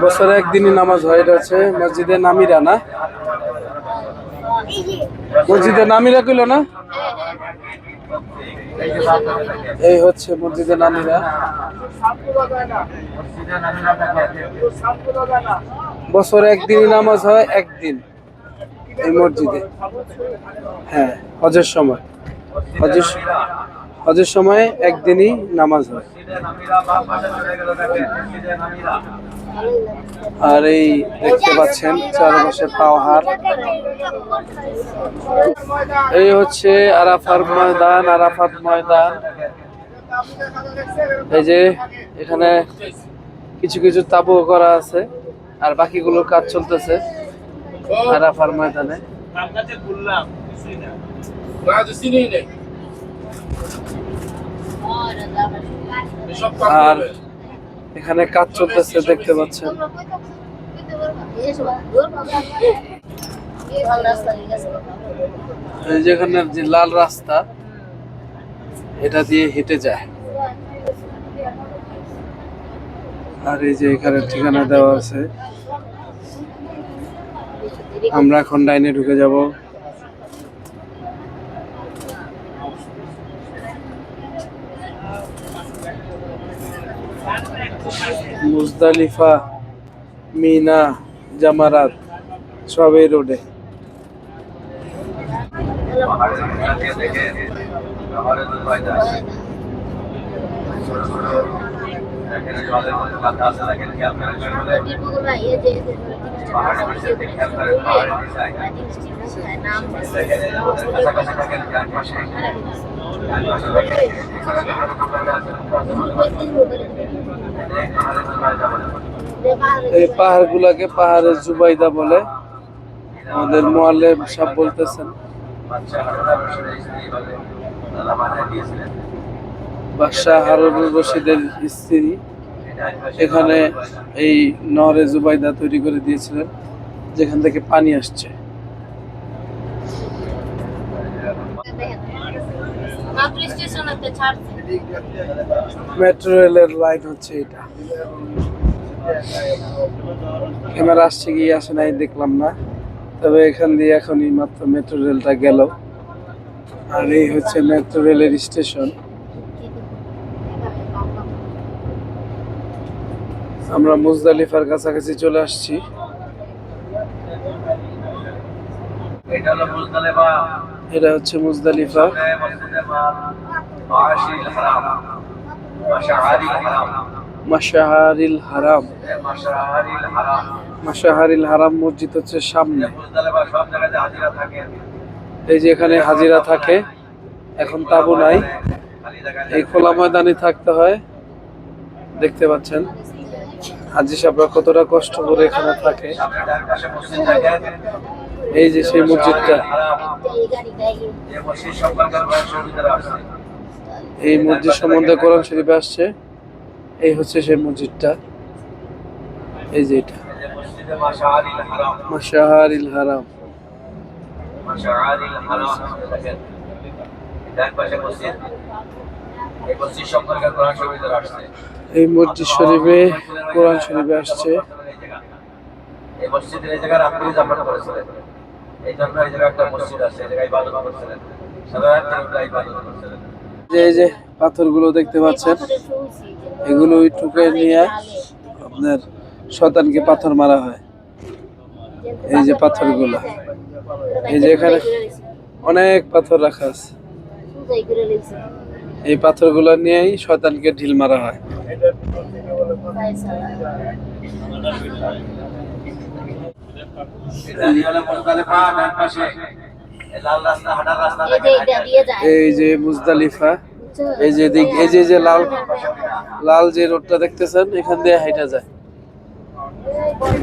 বছরে একদিনই নামাজ হয়। এটা হচ্ছে মসজিদে নামিরা না? মসজিদে নামিরা কইল না? এই হচ্ছে মসজিদে নামিরা। বছরে একদিনই নামাজ হয়, একদিন এই মসজিদে। হ্যাঁ, হজের সময়। হজের সময় একদিনই নামাজ হয়। আর এই দেখতে পাচ্ছেন চারপাশে পাহাড়। এই হচ্ছে আরাফার ময়দান, আরাফাত ময়দান। এই যে এখানে কিছু কিছু তাবু করা আছে আর বাকিগুলোর কাজ চলতেছে আরাফার ময়দানে। আর এখানে কাজ চলতেছে দেখতে পাচ্ছেন। এই যেখানে যে লাল রাস্তা, এটা দিয়ে হেঁটে যায়। আর এই যে এখানে ঠিকানা দেওয়া আছে। আমরা এখন ডাইনে ঢুকে যাব। মুজদালিফা, মিনা, জামারাত সব এই রোডে। এই পাহাড় গুলাকে পাহাড়ের জুবাইদা বলে। আমাদের মুআল্লিম সাহেব বলতেছেন বাদশাহ হারুনুর রশিদের স্ত্রী এখানে এই নহরে জুবাইদা তৈরি করে দিয়েছিলেন, যেখান থেকে পানি আসছে। মেট্রো রেলের লাইন হচ্ছে এটা। ক্যামেরা আসছে কি আসে নাই দেখলাম না, তবে এখান দিয়ে এখনই মাত্র মেট্রো রেলটা গেল। আর এই হচ্ছে মেট্রো রেলের স্টেশন। আমরা মুজদালিফার কাছাকাছি চলে আসছি। এটা হচ্ছে মুজদালিফা। মাশাআরিল হারাম, মাশাআরিল হারাম মসজিদ হচ্ছে সামনে। এই যে এখানে হাজিরা থাকে, এখন তাবু নাই, এই খোলা ময়দানে থাকতে হয়। দেখতে পাচ্ছেন হাজি সাহেবরা কতটা কষ্ট করে এখানে থাকে। এই যে সেই মসজিদটা, এই মসজিদ সম্বন্ধে কোরআন শরীফে আসছে। এই হচ্ছে সেই মসজিদটা, এই যে এটা মাশাআরিল হারাম। এই মসজিদ শরীফে কোরআন শরীফে আসছে। এই মসজিদের এই জায়গায় আপনি জামাত করেছিলেন, এই জন্য এই জায়গায় একটা মসজিদ আছে, এই জায়গায় ইবাদত করছিলেন, সাধারণত ইবাদত করছিলেন। এই যে পাথরগুলো দেখতে পাচ্ছেন, এগুলো টুকে নিয়ে আপনার শয়তানকে পাথর মারা হয়। এই যে পাথরগুলো, এই যে এখানে অনেক পাথর রাখা আছে, এই পাথরগুলো নিয়েই শয়তানকে ঢিল মারা হয়। এই যে মুজদালিফা, এই যে দিক, এই যে লাল লাল যে রোডটা দেখতেছেন, এখান দিয়ে হাইটা যায়।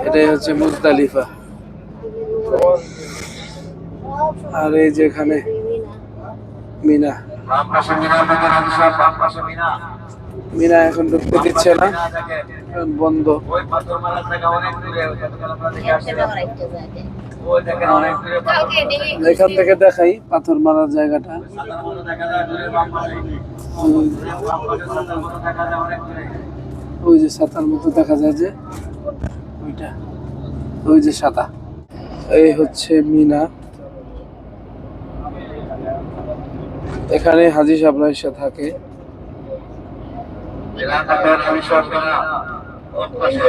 এটাই হচ্ছে মুজদালিফা। আর এই যে এখানে মিনা, মিনা এখন ঢুকতে দিচ্ছে না, বন্ধ। ওই দেখেন অনেক দূরে পাথর। এখান থেকে দেখাই পাথর মারার জায়গাটা। সাদার মতো দেখা যায় দূরে বাম পাশে। ওই- বাম পাশে সাদার মতো দেখা যায় অনেক দূরে। ওই যে সাতার মতো দেখা যায় যে ওইটা, ওই যে সাদা, এই হচ্ছে মিনা। এখানে হাজি সাহেবরা এসে থাকে। এরা থাকেন বিশ্বাস করে না। ওর পাশে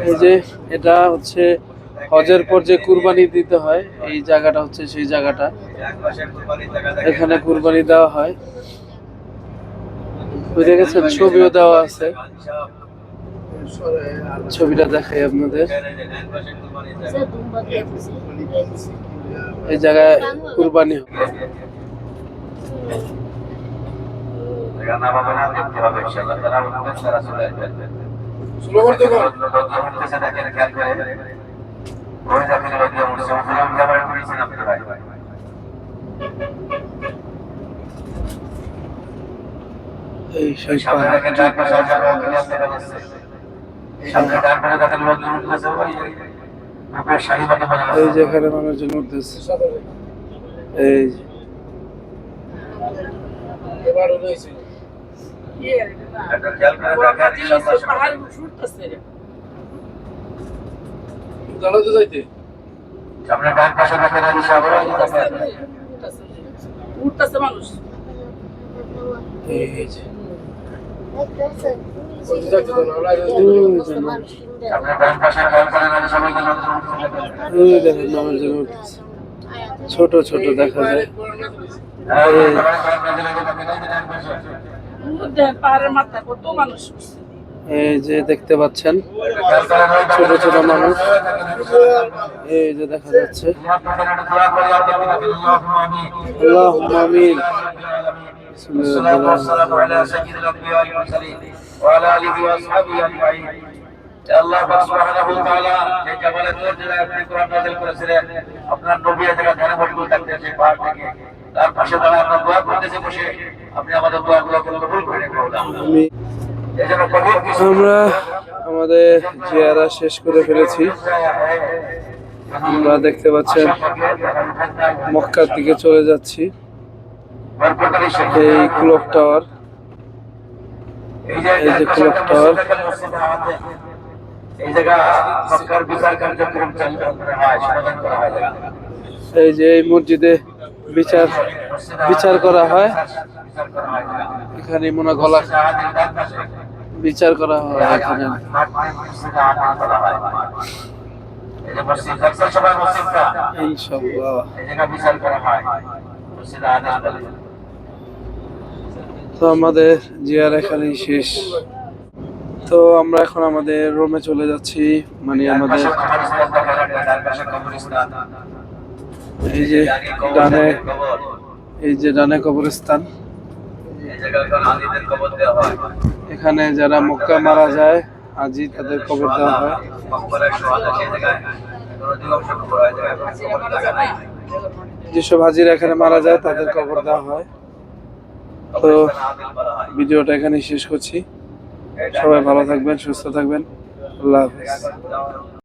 এই যে এটা হচ্ছে হজের পর যে কুরবানি দিতে হয়, এই জায়গাটা হচ্ছে সেই জায়গাটা। এক পাশে কুরবানির জায়গা দেখেন। এখানে কুরবানি দেওয়া হয়। বুঝে গেছেন, ছবিও দেওয়া আছে, ছবিটা দেখাই আপনাদের। এক পাশে কুরবানির জায়গা। এই জায়গায় কুরবানি হয়। রান্না হবে না, দেখতে হবে ইনশাআল্লাহ। তারা উঠবেন, তারা চলে আসবেন। উঠতেছে দেখেন, খেয়াল করে। ওই দেখেন রোদ্র উঠছে, মুসলমান যাবার করেছেন আপনি ভাই। এই সেই সামনে পাহাড়। দেখেন ডান পাশে আজান ওখানে দেখা যাচ্ছে। সামনে ডান পাশে দেখেন রোদ্র উঠতেছে, ওই রূপের শাহীবাদী বাজানো এই যে এখানে মানুষজন উঠতেছে, এই যে। একটা খেয়াল করে দেখেন ইনশাআল্লাহ। সামনে ডান পাশে দেখেন হাজি সাহেব, ওই দেখেন। উঠতেছে মানুষ। এই যে সামনে ডান পাশে খেয়াল করেন হাজি সাহেব, ওই রোদ্র উঠতেছে দেখেন। ওই দেখেন মানুষজন উঠতেছে, ছোট ছোট দেখা যায়। হ্যাঁ, ওই দেখেন ডান পাশে। দেখেন পাহাড়ের মাথায় কত মানুষ উঠছে। এই যে দেখতে পাচ্ছেন খেয়াল করেন ওই ছোট ছোট মানুষ, এই যে দেখা যাচ্ছে। আল্লাহুম্মা আমিন। والصلاة والسلام على سيد الأنبياء والمرسلين وعلى آله وأصحابه أجمعين. আল্লাহ পাক সুবহানাহু ওয়া তাআলা যে জাবালে নূর জেলায় আপনি কোরআন নাযিল করেছিলেন, আপনার নবী এই জায়গায় ধ্যানে মশগুল থাকতেন সেই পাহাড় থেকে। তার পাশে দাঁড়ায় আমরা দোয়া করতেছি বসে, আপনি আমাদের দোয়াগুলো কবুল করে নিন মাওলা। আমি এই জন্য কঠিন কিছু আমরা আমাদের জিয়ারা শেষ করে ফেলেছি। আমরা দেখতে পাচ্ছেন মক্কার দিকে চলে যাচ্ছি। এই ক্লক টাওয়ার, এই যে ক্লক টাওয়ার। এই জায়গা মক্কার বিচার কার্যক্রম করা হয়, সমাধান করা হয় জায়গা। এই যে এই মসজিদে বিচার বিচার করা হয়। বিচার করা হয় জায়গা। এখানে মনে গলা শাহাদের ডান পাশে বিচার করা হয় এখানে। মসজিদে আযান করা হয়। এই যে মসজিদ দেখছেন সবাই মসজিদটা, ইনশাআল্লাহ। এই জায়গা বিচার করা হয় মসজিদে আযান বলে। তো আমাদের জিয়ার এখানেই শেষ। তো আমরা এখন আমাদের রুমে চলে যাচ্ছি, মানে আমাদের কবরস্থান দেখা যায়, ডান পাশে কবরস্থান। এই যে ডানে, এই যে ডানে কবরস্থান। এই জায়গায় এখন হাজিদের কবর দেওয়া হয়। এখানে যারা মক্কা মারা যায় হাজি, তাদের কবর দেওয়া হয়। মক্কার শহাদা সেই জায়গায় কোনো দিবস কবর হয়, জায়গায় কোনো কবর জায়গা নাই। যেসব হাজিরা এখানে মারা যায় তাদের কবর দেওয়া হয়। তো ভিডিওটা এখানেই শেষ করছি। সবাই ভালো থাকবেন, সুস্থ থাকবেন। আল্লাহ হাফেজ।